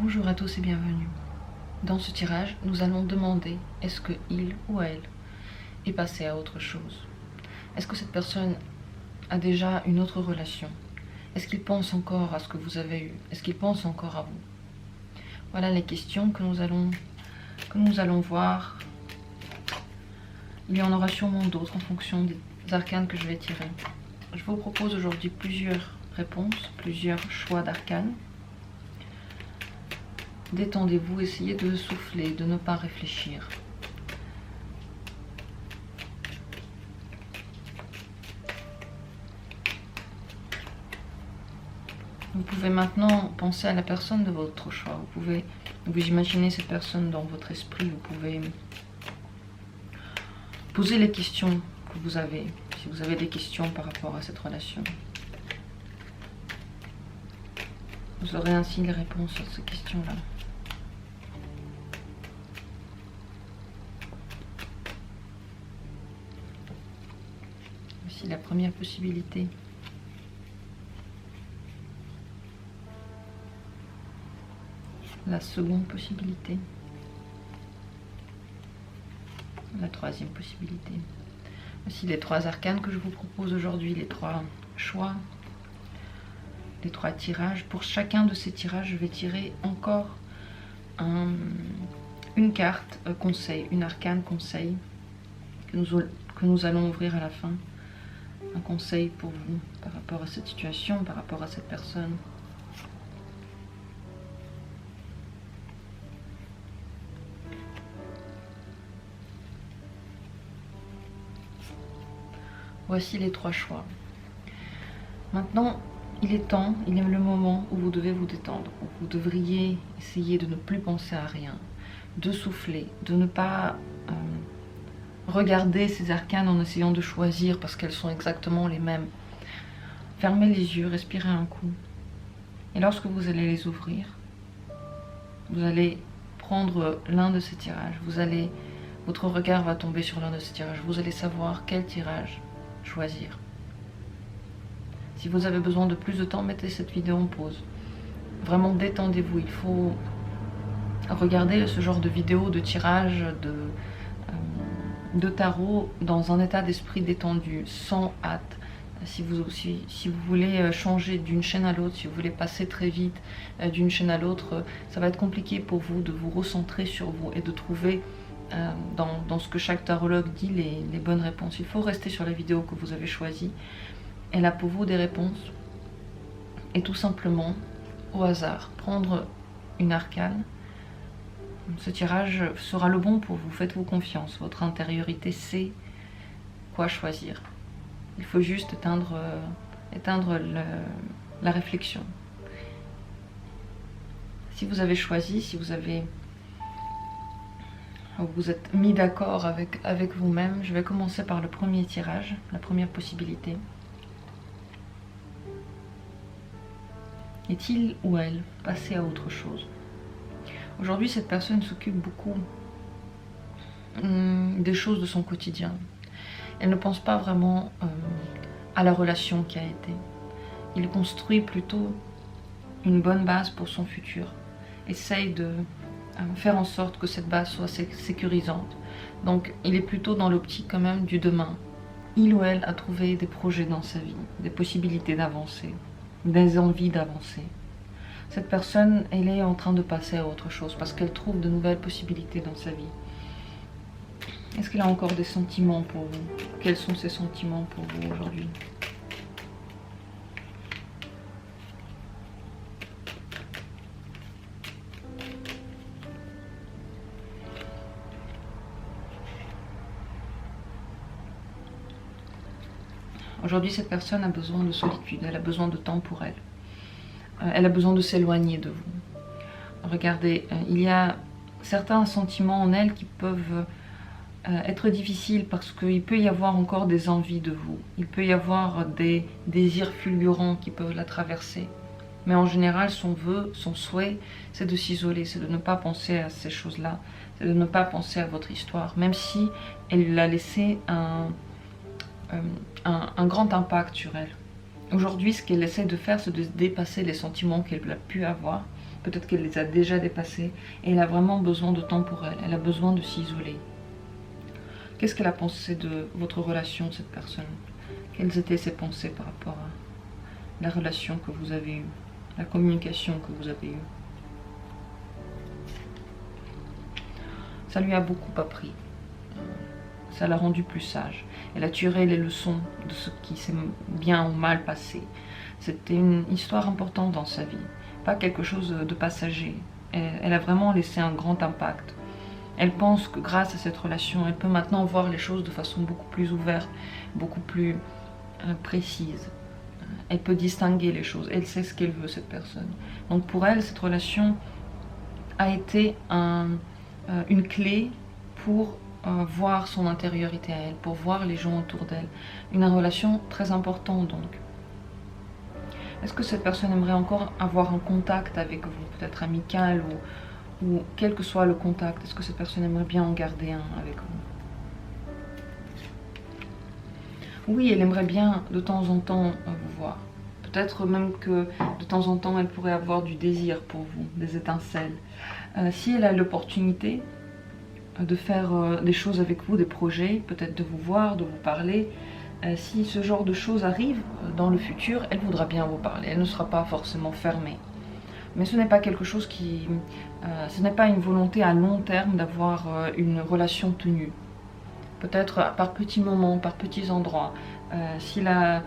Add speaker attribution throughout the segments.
Speaker 1: Bonjour à tous et bienvenue. Dans ce tirage, nous allons demander est-ce que il ou elle est passé à autre chose? Est-ce que cette personne a déjà une autre relation? Est-ce qu'il pense encore à ce que vous avez eu? Est-ce qu'il pense encore à vous? Voilà les questions que nous allons voir. Il y en aura sûrement d'autres en fonction des arcanes que je vais tirer. Je vous propose aujourd'hui plusieurs réponses, plusieurs choix d'arcanes. Détendez-vous, essayez de souffler, de ne pas réfléchir. Vous pouvez maintenant penser à la personne de votre choix. Vous pouvez vous imaginer cette personne dans votre esprit. Vous pouvez poser les questions que vous avez, si vous avez des questions par rapport à cette relation. Vous aurez ainsi les réponses à ces questions-là. Voici la première possibilité. La seconde possibilité. La troisième possibilité. Voici les trois arcanes que je vous propose aujourd'hui, les trois choix, les trois tirages. Pour chacun de ces tirages, je vais tirer encore une carte conseil, une arcane conseil que nous allons ouvrir à la fin. Un conseil pour vous par rapport à cette situation, par rapport à cette personne. Voici les trois choix. Maintenant, il est temps, il est le moment où vous devez vous détendre. Vous devriez essayer de ne plus penser à rien, de souffler, de ne pas regarder ces arcanes en essayant de choisir parce qu'elles sont exactement les mêmes. Fermez les yeux, respirez un coup. Et lorsque vous allez les ouvrir, vous allez prendre l'un de ces tirages. Votre regard va tomber sur l'un de ces tirages. Vous allez savoir quel tirage choisir. Si vous avez besoin de plus de temps, mettez cette vidéo en pause. Vraiment détendez-vous. Il faut regarder ce genre de vidéo, de tirage, de tarot dans un état d'esprit détendu, sans hâte. Si vous voulez changer d'une chaîne à l'autre, si vous voulez passer très vite d'une chaîne à l'autre, ça va être compliqué pour vous de vous recentrer sur vous et de trouver dans ce que chaque tarologue dit les bonnes réponses. Il faut rester sur la vidéo que vous avez choisie. Elle a pour vous des réponses. Et tout simplement, au hasard, prendre une arcane. Ce tirage sera le bon pour vous. Faites-vous confiance. Votre intériorité sait quoi choisir. Il faut juste éteindre la réflexion. Si vous avez choisi, si vous êtes mis d'accord avec vous-même, je vais commencer par le premier tirage, la première possibilité. Est-il ou elle passé à autre chose? Aujourd'hui, cette personne s'occupe beaucoup des choses de son quotidien. Elle ne pense pas vraiment à la relation qui a été. Il construit plutôt une bonne base pour son futur. Essaye de faire en sorte que cette base soit sécurisante. Donc, il est plutôt dans l'optique quand même du demain. Il ou elle a trouvé des projets dans sa vie, des possibilités d'avancer, des envies d'avancer. Cette personne, elle est en train de passer à autre chose parce qu'elle trouve de nouvelles possibilités dans sa vie. Est-ce qu'elle a encore des sentiments pour vous? Quels sont ses sentiments pour vous aujourd'hui? Aujourd'hui, cette personne a besoin de solitude, elle a besoin de temps pour elle. Elle a besoin de s'éloigner de vous. Regardez, il y a certains sentiments en elle qui peuvent être difficiles parce qu'il peut y avoir encore des envies de vous. Il peut y avoir des désirs fulgurants qui peuvent la traverser. Mais en général, son vœu, son souhait, c'est de s'isoler, c'est de ne pas penser à ces choses-là, c'est de ne pas penser à votre histoire, même si elle a laissé un grand impact sur elle. Aujourd'hui, ce qu'elle essaie de faire, c'est de dépasser les sentiments qu'elle a pu avoir. peut-être qu'elle les a déjà dépassés, et elle a vraiment besoin de temps pour elle, elle a besoin de s'isoler. Qu'est-ce qu'elle a pensé de votre relation, cette personne? Quelles étaient ses pensées par rapport à la relation que vous avez eue, la communication que vous avez eue? Ça lui a beaucoup appris. Ça l'a rendu plus sage. Elle a tiré les leçons de ce qui s'est bien ou mal passé. C'était une histoire importante dans sa vie, pas quelque chose de passager. Elle a vraiment laissé un grand impact. Elle pense que grâce à cette relation, elle peut maintenant voir les choses de façon beaucoup plus ouverte, beaucoup plus précise. Elle peut distinguer les choses, elle sait ce qu'elle veut, cette personne. Donc pour elle, cette relation a été une clé pour voir son intériorité à elle, pour voir les gens autour d'elle. Une relation très importante donc. Est-ce que cette personne aimerait encore avoir un contact avec vous, peut-être amical ou quel que soit le contact? Est-ce que cette personne aimerait bien en garder un avec vous? Oui, elle aimerait bien de temps en temps vous voir. Peut-être même que de temps en temps, elle pourrait avoir du désir pour vous, des étincelles. Si elle a l'opportunité de faire des choses avec vous, des projets, peut-être de vous voir, de vous parler, si ce genre de choses arrive dans le futur, elle voudra bien vous parler, elle ne sera pas forcément fermée. Mais ce n'est pas quelque chose qui... ce n'est pas une volonté à long terme d'avoir une relation tenue. Peut-être par petits moments, par petits endroits. Si la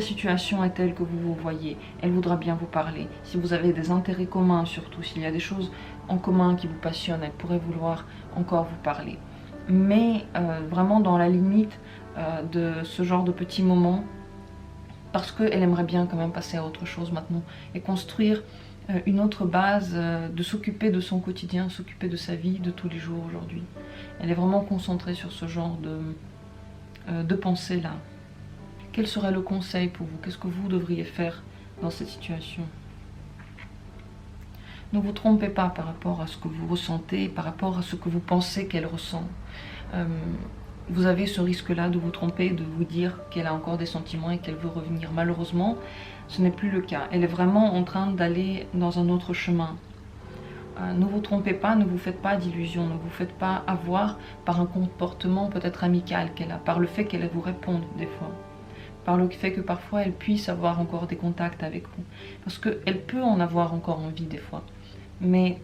Speaker 1: situation est telle que vous vous voyez, elle voudra bien vous parler. Si vous avez des intérêts communs surtout, s'il y a des choses en commun qui vous passionnent, elle pourrait vouloir encore vous parler. Mais vraiment dans la limite de ce genre de petits moments, parce qu'elle aimerait bien quand même passer à autre chose maintenant et construire une autre base, de s'occuper de son quotidien, s'occuper de sa vie de tous les jours aujourd'hui. Elle est vraiment concentrée sur ce genre de pensée là. Quel serait le conseil pour vous? Qu'est-ce que vous devriez faire dans cette situation? Ne vous trompez pas par rapport à ce que vous ressentez, par rapport à ce que vous pensez qu'elle ressent. Vous avez ce risque-là de vous tromper, de vous dire qu'elle a encore des sentiments et qu'elle veut revenir. Malheureusement, ce n'est plus le cas. Elle est vraiment en train d'aller dans un autre chemin. Ne vous trompez pas, ne vous faites pas d'illusions, ne vous faites pas avoir par un comportement peut-être amical qu'elle a, par le fait qu'elle vous réponde des fois, par le fait que parfois elle puisse avoir encore des contacts avec vous. Parce qu'elle peut en avoir encore envie des fois. Mais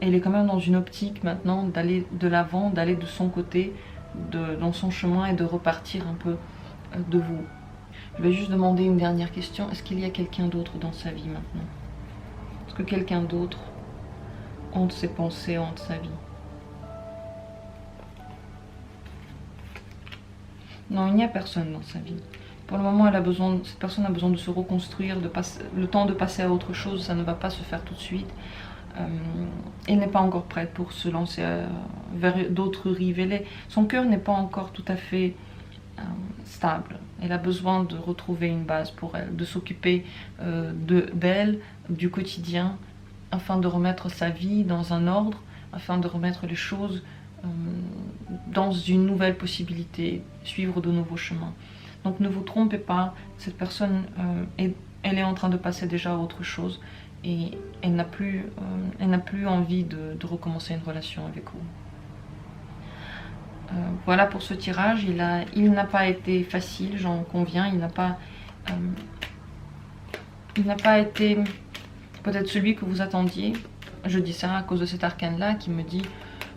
Speaker 1: elle est quand même dans une optique maintenant d'aller de l'avant, d'aller de son côté, dans son chemin et de repartir un peu de vous. Je vais juste demander une dernière question. Est-ce qu'il y a quelqu'un d'autre dans sa vie maintenant? Est-ce que quelqu'un d'autre hante ses pensées, hante sa vie? Non, il n'y a personne dans sa vie. Pour le moment, cette personne a besoin de se reconstruire, le temps de passer à autre chose, ça ne va pas se faire tout de suite. Elle n'est pas encore prête pour se lancer vers d'autres rives. Son cœur n'est pas encore tout à fait stable. Elle a besoin de retrouver une base pour elle, de s'occuper d'elle, du quotidien, afin de remettre sa vie dans un ordre, afin de remettre les choses dans une nouvelle possibilité, suivre de nouveaux chemins. Donc ne vous trompez pas, cette personne, elle est en train de passer déjà à autre chose et elle n'a plus envie de recommencer une relation avec vous. Voilà pour ce tirage, il n'a pas été facile, j'en conviens, il n'a pas été peut-être celui que vous attendiez. Je dis ça à cause de cet arcane-là qui me dit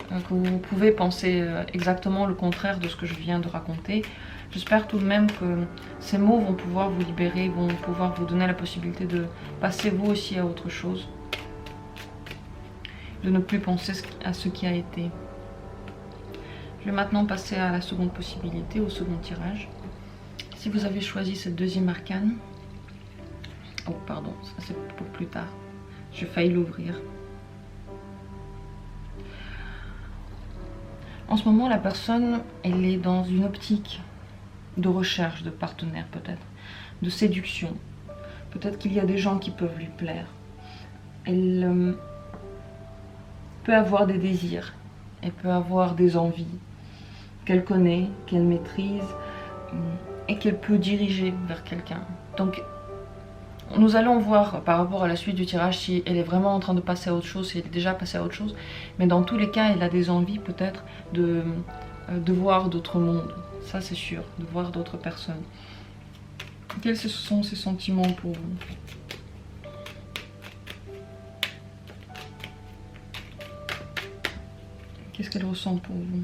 Speaker 1: que vous pouvez penser exactement le contraire de ce que je viens de raconter. J'espère tout de même que ces mots vont pouvoir vous libérer, vont pouvoir vous donner la possibilité de passer vous aussi à autre chose, de ne plus penser à ce qui a été. Je vais maintenant passer à la seconde possibilité, au second tirage. Si vous avez choisi cette deuxième arcane... Oh pardon, ça c'est pour plus tard. J'ai failli l'ouvrir. En ce moment, la personne, elle est dans une optique de recherche de partenaire peut-être, de séduction. Peut-être qu'il y a des gens qui peuvent lui plaire. Elle peut avoir des désirs, elle peut avoir des envies qu'elle connaît, qu'elle maîtrise et qu'elle peut diriger vers quelqu'un. Donc Nous allons voir par rapport à la suite du tirage si elle est vraiment en train de passer à autre chose, si elle est déjà passée à autre chose. Mais dans tous les cas, elle a des envies peut-être de voir d'autres mondes. Ça c'est sûr, de voir d'autres personnes. Quels sont ses sentiments pour vous? Qu'est-ce qu'elle ressent pour vous?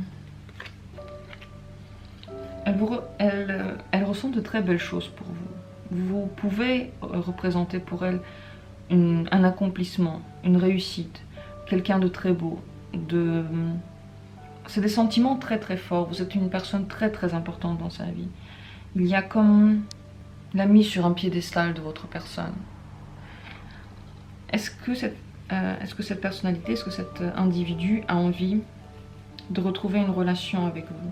Speaker 1: Elle ressent de très belles choses pour vous. Vous pouvez représenter pour elle un accomplissement, une réussite, quelqu'un de très beau. C'est des sentiments très très forts. Vous êtes une personne très très importante dans sa vie. Il y a comme la mise sur un piédestal de votre personne. Est-ce que cette personnalité, est-ce que cet individu a envie de retrouver une relation avec vous?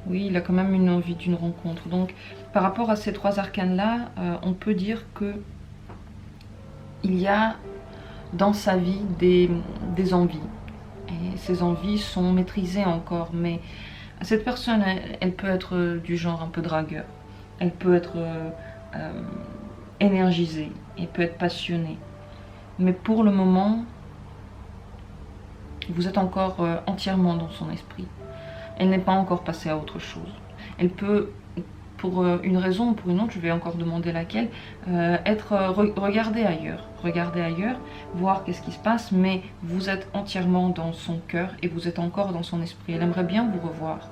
Speaker 1: Oui, il a quand même une envie d'une rencontre. Donc, par rapport à ces trois arcanes-là, on peut dire que il y a dans sa vie des envies. Et ces envies sont maîtrisées encore. Mais cette personne, elle peut être du genre un peu dragueur. Elle peut être énergisée. Elle peut être passionnée. Mais pour le moment, vous êtes encore entièrement dans son esprit. Elle n'est pas encore passée à autre chose. Elle peut, pour une raison ou pour une autre, je vais encore demander laquelle, regarder ailleurs, voir qu'est-ce qui se passe, mais vous êtes entièrement dans son cœur et vous êtes encore dans son esprit. Elle aimerait bien vous revoir.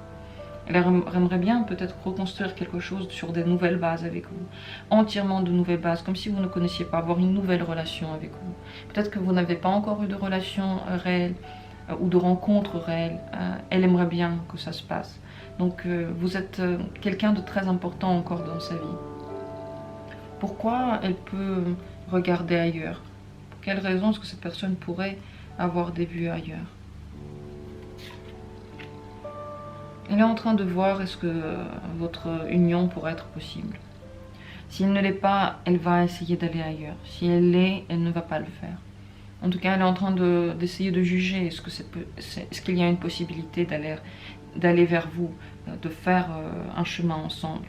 Speaker 1: Elle aimerait bien peut-être reconstruire quelque chose sur des nouvelles bases avec vous. Entièrement de nouvelles bases, comme si vous ne connaissiez pas, avoir une nouvelle relation avec vous. Peut-être que vous n'avez pas encore eu de relation réelle ou de rencontre réelle. Elle aimerait bien que ça se passe. Donc vous êtes quelqu'un de très important encore dans sa vie. Pourquoi elle peut regarder ailleurs? Pour quelle raison est-ce que cette personne pourrait avoir des vues ailleurs? Elle est en train de voir est-ce que votre union pourrait être possible. Si elle ne l'est pas, elle va essayer d'aller ailleurs. Si elle l'est, elle ne va pas le faire. En tout cas, elle est en train d'essayer de juger est-ce qu'il y a une possibilité d'aller vers vous, de faire un chemin ensemble.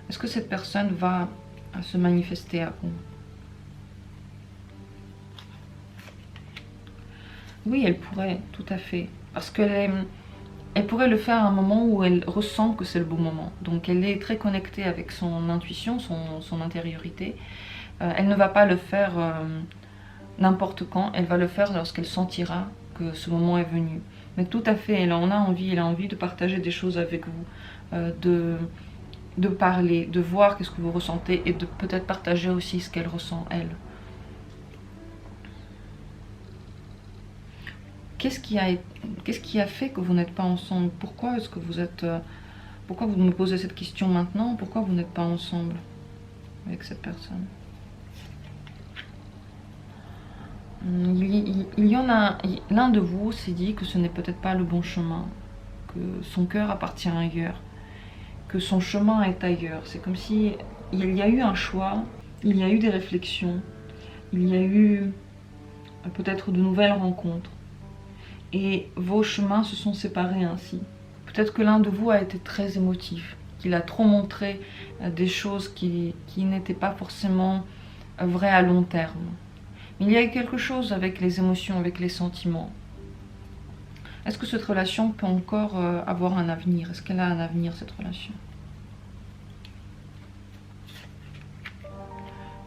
Speaker 1: Est-ce que cette personne va se manifester à vous? Oui, elle pourrait, tout à fait. Parce elle pourrait le faire à un moment où elle ressent que c'est le bon moment. Donc elle est très connectée avec son intuition, son intériorité. Elle ne va pas le faire n'importe quand, elle va le faire lorsqu'elle sentira que ce moment est venu. Mais tout à fait, elle a envie de partager des choses avec vous, de parler, de voir qu'est-ce que vous ressentez et de peut-être partager aussi ce qu'elle ressent, elle. Qu'est-ce qui a fait que vous n'êtes pas ensemble? Pourquoi est-ce que vous êtes... pourquoi vous me posez cette question maintenant? Pourquoi vous n'êtes pas ensemble avec cette personne? Il y en a... L'un de vous s'est dit que ce n'est peut-être pas le bon chemin, que son cœur appartient ailleurs, que son chemin est ailleurs. C'est comme si il y a eu un choix, il y a eu des réflexions, il y a eu peut-être de nouvelles rencontres. Et vos chemins se sont séparés ainsi. Peut-être que l'un de vous a été très émotif, qu'il a trop montré des choses qui n'étaient pas forcément vraies à long terme. Mais il y a quelque chose avec les émotions, avec les sentiments. Est-ce que cette relation peut encore avoir un avenir? Est-ce qu'elle a un avenir, cette relation?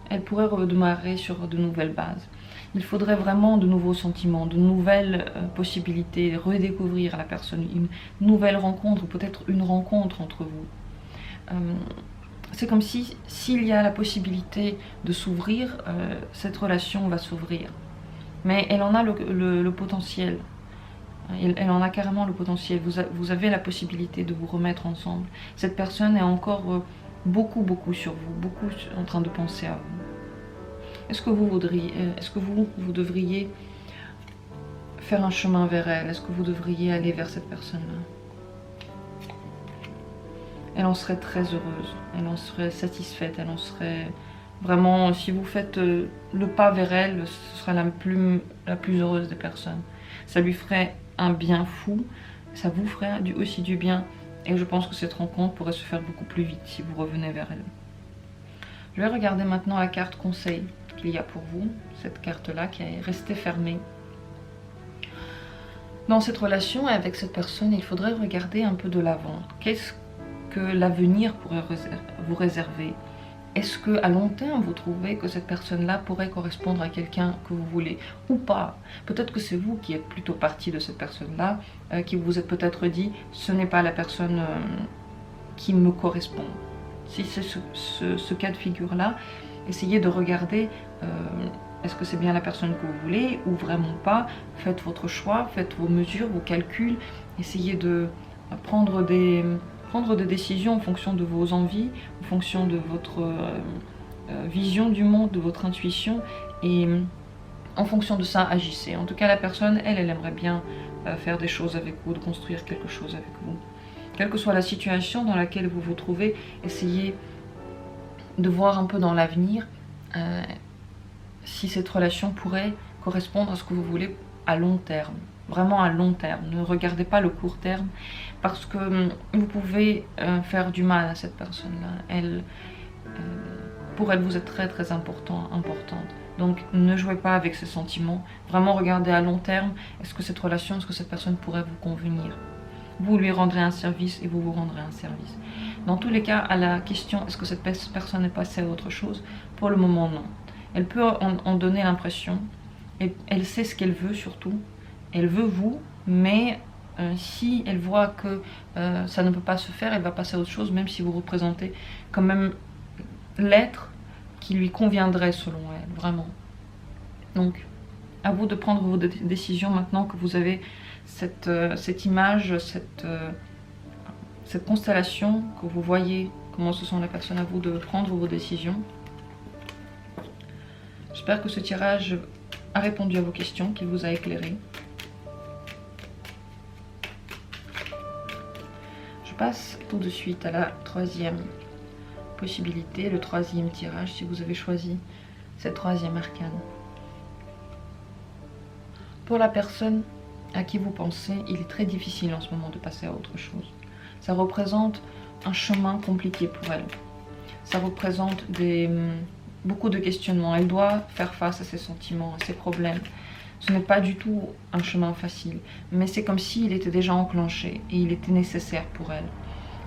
Speaker 1: Elle pourrait redémarrer sur de nouvelles bases. Il faudrait vraiment de nouveaux sentiments, de nouvelles possibilités, redécouvrir la personne, une nouvelle rencontre, peut-être une rencontre entre vous. C'est comme si, s'il y a la possibilité de s'ouvrir, cette relation va s'ouvrir. Mais elle en a le potentiel. Elle en a carrément le potentiel. Vous avez la possibilité de vous remettre ensemble. Cette personne est encore beaucoup sur vous, beaucoup en train de penser à vous. Est-ce que vous devriez faire un chemin vers elle? Est-ce que vous devriez aller vers cette personne-là? Elle en serait très heureuse, elle en serait satisfaite, elle en serait vraiment... Si vous faites le pas vers elle, ce sera la plus heureuse des personnes. Ça lui ferait un bien fou, ça vous fera aussi du bien. Et je pense que cette rencontre pourrait se faire beaucoup plus vite si vous revenez vers elle. Je vais regarder maintenant la carte conseil qu'il y a pour vous, cette carte-là qui est restée fermée. Dans cette relation et avec cette personne, il faudrait regarder un peu de l'avant. Qu'est-ce que l'avenir pourrait vous réserver? Est-ce que à long terme, vous trouvez que cette personne-là pourrait correspondre à quelqu'un que vous voulez ou pas? Peut-être que c'est vous qui êtes plutôt parti de cette personne-là, qui vous êtes peut-être dit, ce n'est pas la personne qui me correspond. Si c'est ce cas de figure-là, essayez de regarder, est-ce que c'est bien la personne que vous voulez ou vraiment pas? Faites votre choix, faites vos mesures, vos calculs, essayez de prendre des décisions en fonction de vos envies, en fonction de votre vision du monde, de votre intuition, et en fonction de ça, agissez. En tout cas, la personne, elle aimerait bien faire des choses avec vous, de construire quelque chose avec vous. Quelle que soit la situation dans laquelle vous vous trouvez, essayez de voir un peu dans l'avenir si cette relation pourrait correspondre à ce que vous voulez à long terme. Vraiment à long terme. Ne regardez pas le court terme parce que vous pouvez faire du mal à cette personne-là. Pour elle, vous êtes très très importante. Donc ne jouez pas avec ses sentiments. Vraiment regardez à long terme. Est-ce que cette relation, est-ce que cette personne pourrait vous convenir? Vous lui rendrez un service et vous vous rendrez un service. Dans tous les cas, à la question est-ce que cette personne est passée à autre chose, pour le moment non. Elle peut en donner l'impression, et elle sait ce qu'elle veut surtout, elle veut vous, mais si elle voit que ça ne peut pas se faire, elle va passer à autre chose, même si vous représentez quand même l'être qui lui conviendrait selon elle, vraiment. Donc, à vous de prendre vos décisions maintenant que vous avez cette image, cette constellation, que vous voyez comment ce sont les personnes, à vous de prendre vos décisions. J'espère que ce tirage a répondu à vos questions, qu'il vous a éclairé. Je passe tout de suite à la troisième possibilité, le troisième tirage, si vous avez choisi cette troisième arcane. Pour la personne à qui vous pensez, il est très difficile en ce moment de passer à autre chose. Ça représente un chemin compliqué pour elle. Ça représente beaucoup de questionnements. Elle doit faire face à ses sentiments, à ses problèmes. Ce n'est pas du tout un chemin facile, mais c'est comme s'il était déjà enclenché et il était nécessaire pour elle.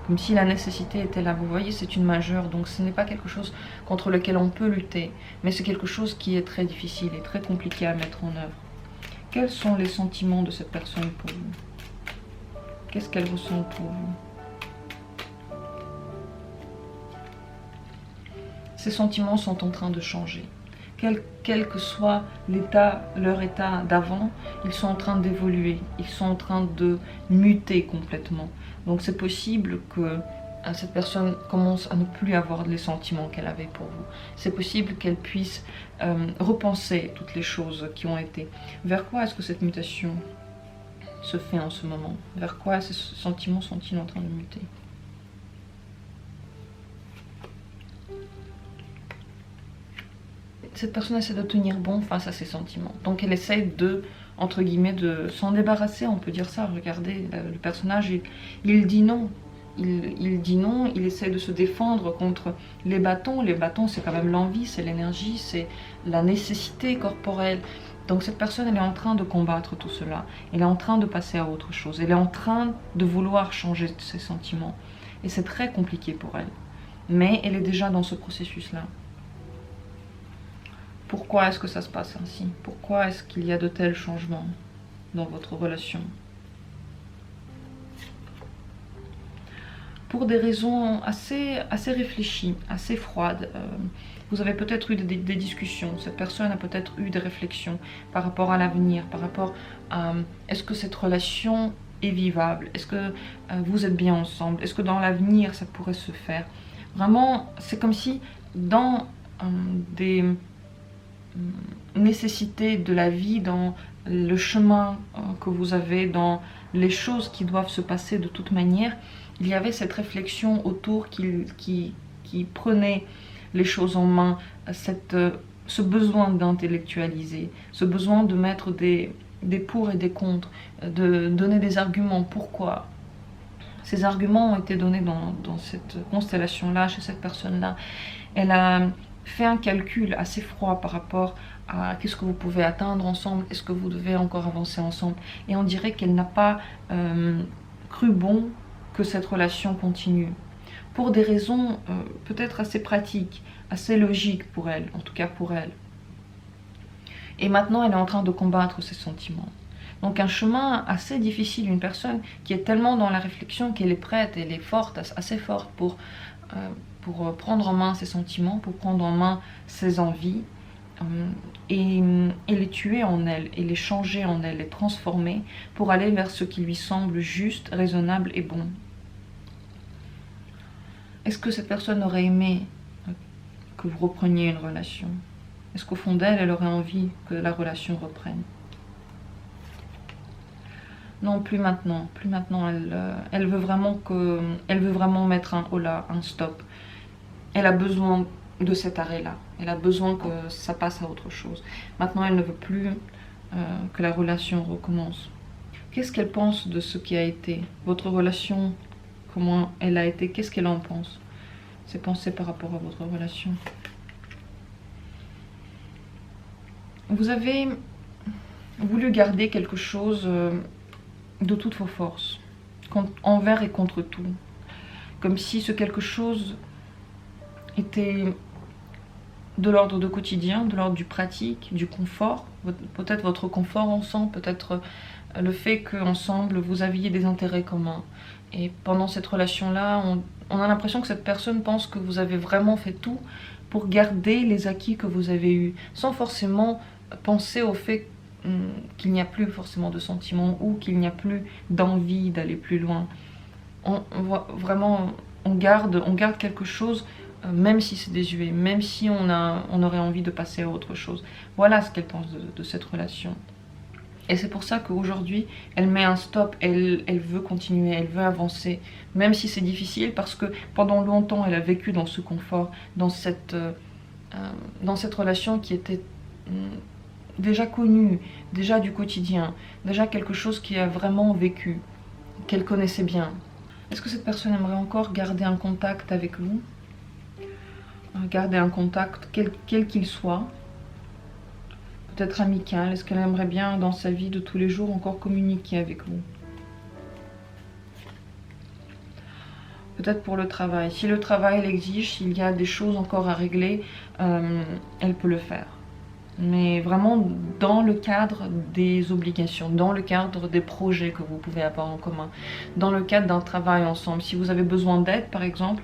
Speaker 1: Comme si la nécessité était là. Vous voyez, c'est une majeure, donc ce n'est pas quelque chose contre lequel on peut lutter, mais c'est quelque chose qui est très difficile et très compliqué à mettre en œuvre. Quels sont les sentiments de cette personne pour vous? Qu'est-ce qu'elle ressent pour vous? Ces sentiments sont en train de changer. Quel que soit leur état d'avant, ils sont en train d'évoluer, ils sont en train de muter complètement. Donc c'est possible que cette personne commence à ne plus avoir les sentiments qu'elle avait pour vous. C'est possible qu'elle puisse repenser toutes les choses qui ont été. Vers quoi est-ce que cette mutation se fait en ce moment? Vers quoi ces sentiments sont-ils en train de muter? Cette personne essaie de tenir bon face à ses sentiments. Donc elle essaie de, entre guillemets, de s'en débarrasser, on peut dire ça. Regardez, le personnage, il dit non. Il dit non, il essaie de se défendre contre les bâtons. Les bâtons, c'est quand même l'envie, c'est l'énergie, c'est la nécessité corporelle. Donc cette personne, elle est en train de combattre tout cela. Elle est en train de passer à autre chose. Elle est en train de vouloir changer ses sentiments. Et c'est très compliqué pour elle. Mais elle est déjà dans ce processus-là. Pourquoi est-ce que ça se passe ainsi? Pourquoi est-ce qu'il y a de tels changements dans votre relation? Pour des raisons assez réfléchies, assez froides. Vous avez peut-être eu des discussions, cette personne a peut-être eu des réflexions par rapport à l'avenir, par rapport à est-ce que cette relation est vivable? Est-ce que vous êtes bien ensemble? Est-ce que dans l'avenir ça pourrait se faire? Vraiment, c'est comme si dans des nécessités de la vie, dans le chemin que vous avez, dans les choses qui doivent se passer de toute manière, il y avait cette réflexion autour qui prenait les choses en main, ce besoin d'intellectualiser, ce besoin de mettre des des pour et des contre, de donner des arguments, pourquoi. Ces arguments ont été donnés dans cette constellation-là, chez cette personne-là. Elle a fait un calcul assez froid par rapport à qu'est-ce que vous pouvez atteindre ensemble, est-ce que vous devez encore avancer ensemble. Et on dirait qu'elle n'a pas cru bon que cette relation continue. Pour des raisons peut-être assez pratiques, assez logiques pour elle, en tout cas pour elle. Et maintenant, elle est en train de combattre ses sentiments. Donc un chemin assez difficile, une personne qui est tellement dans la réflexion qu'elle est prête, elle est forte, assez forte pour prendre en main ses sentiments, pour prendre en main ses envies, et les tuer en elle, et les changer en elle, les transformer pour aller vers ce qui lui semble juste, raisonnable et bon. Est-ce que cette personne aurait aimé que vous repreniez une relation? Est-ce qu'au fond d'elle, elle aurait envie que la relation reprenne? Non, plus maintenant. Plus maintenant. Elle veut vraiment mettre un holà, un stop. Elle a besoin de cet arrêt-là. Elle a besoin que ça passe à autre chose. Maintenant, elle ne veut plus que la relation recommence. Qu'est-ce qu'elle pense de ce qui a été? Votre relation, comment elle a été? Qu'est-ce qu'elle en pense? Ses pensées par rapport à votre relation. Vous avez voulu garder quelque chose de toutes vos forces, envers et contre tout. Comme si ce quelque chose était de l'ordre du quotidien, de l'ordre du pratique, du confort, peut-être votre confort ensemble, peut-être le fait qu'ensemble vous aviez des intérêts communs. Et pendant cette relation-là, on a l'impression que cette personne pense que vous avez vraiment fait tout pour garder les acquis que vous avez eus, sans forcément penser au fait qu'il n'y a plus forcément de sentiments ou qu'il n'y a plus d'envie d'aller plus loin. On garde quelque chose, même si c'est désuet, même si on aurait envie de passer à autre chose. Voilà ce qu'elle pense de cette relation. Et c'est pour ça qu'aujourd'hui, elle met un stop, elle veut continuer, elle veut avancer, même si c'est difficile, parce que pendant longtemps, elle a vécu dans ce confort, dans cette relation qui était déjà connue, déjà du quotidien, déjà quelque chose qui a vraiment vécu, qu'elle connaissait bien. Est-ce que cette personne aimerait encore garder un contact avec vous? Garder un contact, quel qu'il soit, peut-être amical. Est-ce qu'elle aimerait bien dans sa vie de tous les jours encore communiquer avec vous? Peut-être pour le travail. Si le travail l'exige, s'il y a des choses encore à régler, elle peut le faire. Mais vraiment dans le cadre des obligations, dans le cadre des projets que vous pouvez avoir en commun, dans le cadre d'un travail ensemble. Si vous avez besoin d'aide, par exemple,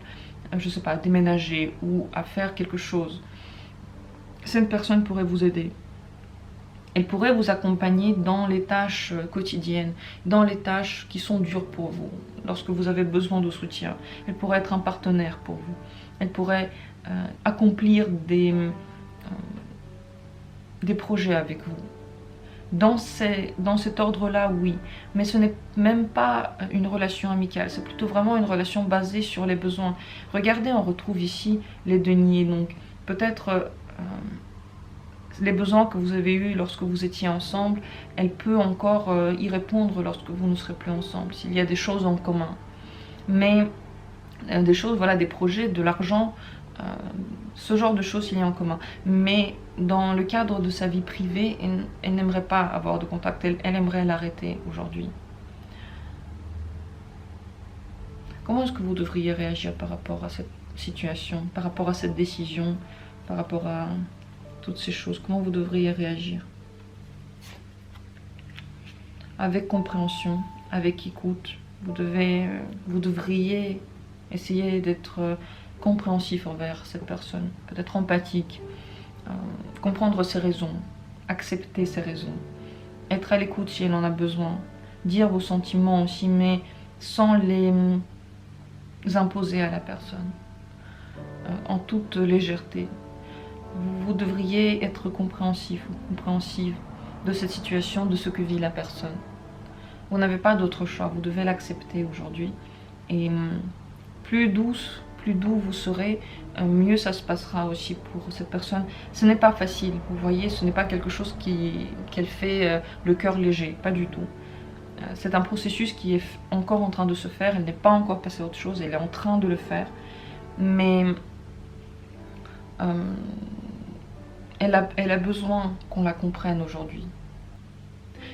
Speaker 1: je ne sais pas, à déménager ou à faire quelque chose, cette personne pourrait vous aider. Elle pourrait vous accompagner dans les tâches quotidiennes, dans les tâches qui sont dures pour vous, lorsque vous avez besoin de soutien. Elle pourrait être un partenaire pour vous. Elle pourrait accomplir des projets avec vous. Dans cet ordre-là, oui. Mais ce n'est même pas une relation amicale. C'est plutôt vraiment une relation basée sur les besoins. Regardez, on retrouve ici les deniers. Donc, peut-être les besoins que vous avez eus lorsque vous étiez ensemble, elle peut encore y répondre lorsque vous ne serez plus ensemble, s'il y a des choses en commun. Mais des choses, voilà, des projets, de l'argent, ce genre de choses il y a en commun. Mais dans le cadre de sa vie privée, elle n'aimerait pas avoir de contact, elle aimerait l'arrêter aujourd'hui. Comment est-ce que vous devriez réagir par rapport à cette situation, par rapport à cette décision, par rapport à toutes ces choses? Comment vous devriez réagir? Avec compréhension, avec écoute. Vous devriez essayer d'être compréhensif envers cette personne, peut-être empathique, comprendre ses raisons, accepter ses raisons, être à l'écoute si elle en a besoin, dire vos sentiments aussi, mais sans les imposer à la personne, en toute légèreté. Vous devriez être compréhensif ou compréhensive de cette situation, de ce que vit la personne. Vous n'avez pas d'autre choix, vous devez l'accepter aujourd'hui. Et plus plus doux vous serez, mieux ça se passera aussi pour cette personne. Ce n'est pas facile, vous voyez, ce n'est pas quelque chose qu'elle fait le cœur léger, pas du tout. C'est un processus qui est encore en train de se faire, elle n'est pas encore passée à autre chose, elle est en train de le faire. Mais elle a besoin qu'on la comprenne aujourd'hui.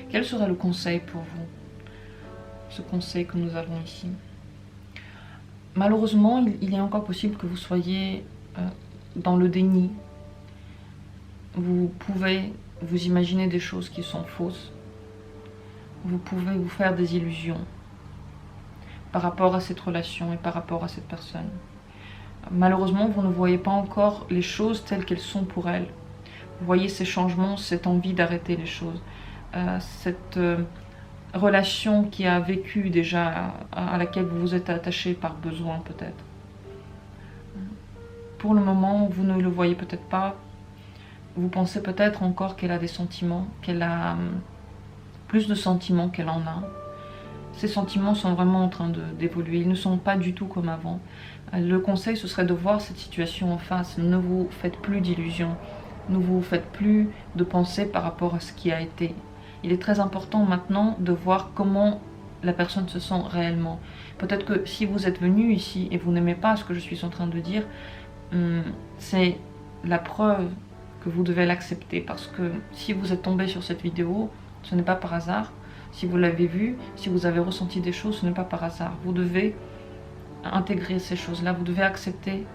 Speaker 1: Quel serait le conseil pour vous? Ce conseil que nous avons ici. Malheureusement, il est encore possible que vous soyez dans le déni. Vous pouvez vous imaginer des choses qui sont fausses. Vous pouvez vous faire des illusions par rapport à cette relation et par rapport à cette personne. Malheureusement, vous ne voyez pas encore les choses telles qu'elles sont pour elle. Vous voyez ces changements, cette envie d'arrêter les choses, cette relation qui a vécu déjà, à laquelle vous vous êtes attaché par besoin peut-être. Pour le moment, vous ne le voyez peut-être pas. Vous pensez peut-être encore qu'elle a des sentiments, qu'elle a plus de sentiments qu'elle en a. Ces sentiments sont vraiment en train d'évoluer, ils ne sont pas du tout comme avant. Le conseil, ce serait de voir cette situation en face. Ne vous faites plus d'illusions, ne vous faites plus de pensées par rapport à ce qui a été. Il est très important maintenant de voir comment la personne se sent réellement. Peut-être que si vous êtes venu ici et vous n'aimez pas ce que je suis en train de dire, c'est la preuve que vous devez l'accepter. Parce que si vous êtes tombé sur cette vidéo, ce n'est pas par hasard. Si vous l'avez vu, si vous avez ressenti des choses, ce n'est pas par hasard. Vous devez intégrer ces choses-là, vous devez accepter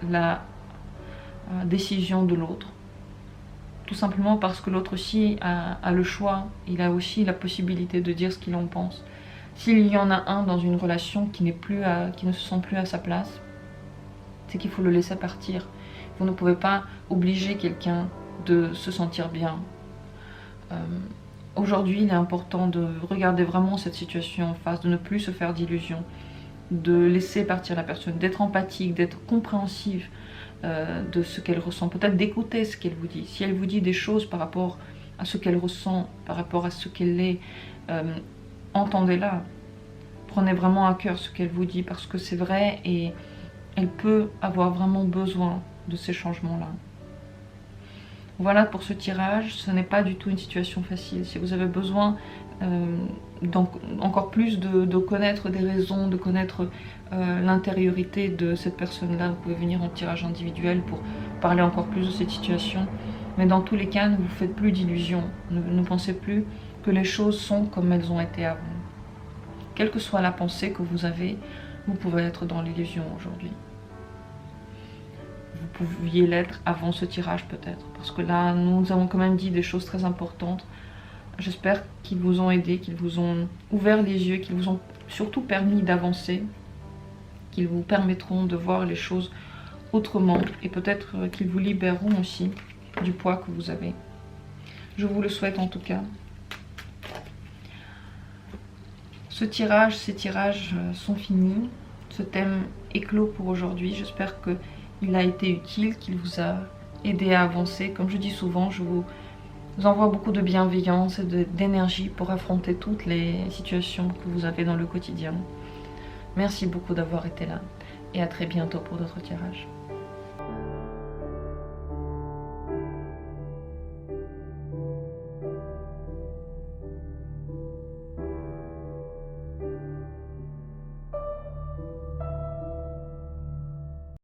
Speaker 1: la décision de l'autre. Tout simplement parce que l'autre aussi a le choix, il a aussi la possibilité de dire ce qu'il en pense. S'il y en a un dans une relation qui ne se sent plus à sa place, c'est qu'il faut le laisser partir. Vous ne pouvez pas obliger quelqu'un de se sentir bien. Aujourd'hui, il est important de regarder vraiment cette situation en face, de ne plus se faire d'illusions, de laisser partir la personne, d'être empathique, d'être compréhensive de ce qu'elle ressent, peut-être d'écouter ce qu'elle vous dit. Si elle vous dit des choses par rapport à ce qu'elle ressent, par rapport à ce qu'elle est, entendez-la. Prenez vraiment à cœur ce qu'elle vous dit parce que c'est vrai et elle peut avoir vraiment besoin de ces changements-là. Voilà pour ce tirage, ce n'est pas du tout une situation facile. Si vous avez besoin encore plus de connaître des raisons, de connaître l'intériorité de cette personne-là, vous pouvez venir en tirage individuel pour parler encore plus de cette situation. Mais dans tous les cas, ne vous faites plus d'illusions. Ne pensez plus que les choses sont comme elles ont été avant. Quelle que soit la pensée que vous avez, vous pouvez être dans l'illusion aujourd'hui. Vous pouviez l'être avant ce tirage peut-être, parce que là nous avons quand même dit des choses très importantes. J'espère qu'ils vous ont aidé, qu'ils vous ont ouvert les yeux, qu'ils vous ont surtout permis d'avancer, qu'ils vous permettront de voir les choses autrement et peut-être qu'ils vous libéreront aussi du poids que vous avez. Je vous le souhaite en tout cas. Ces tirages sont finis. Ce thème est clos pour aujourd'hui. J'espère qu'il a été utile, qu'il vous a aidé à avancer. Comme je dis souvent, je vous envoie beaucoup de bienveillance et d'énergie pour affronter toutes les situations que vous avez dans le quotidien. Merci beaucoup d'avoir été là et à très bientôt pour d'autres tirages.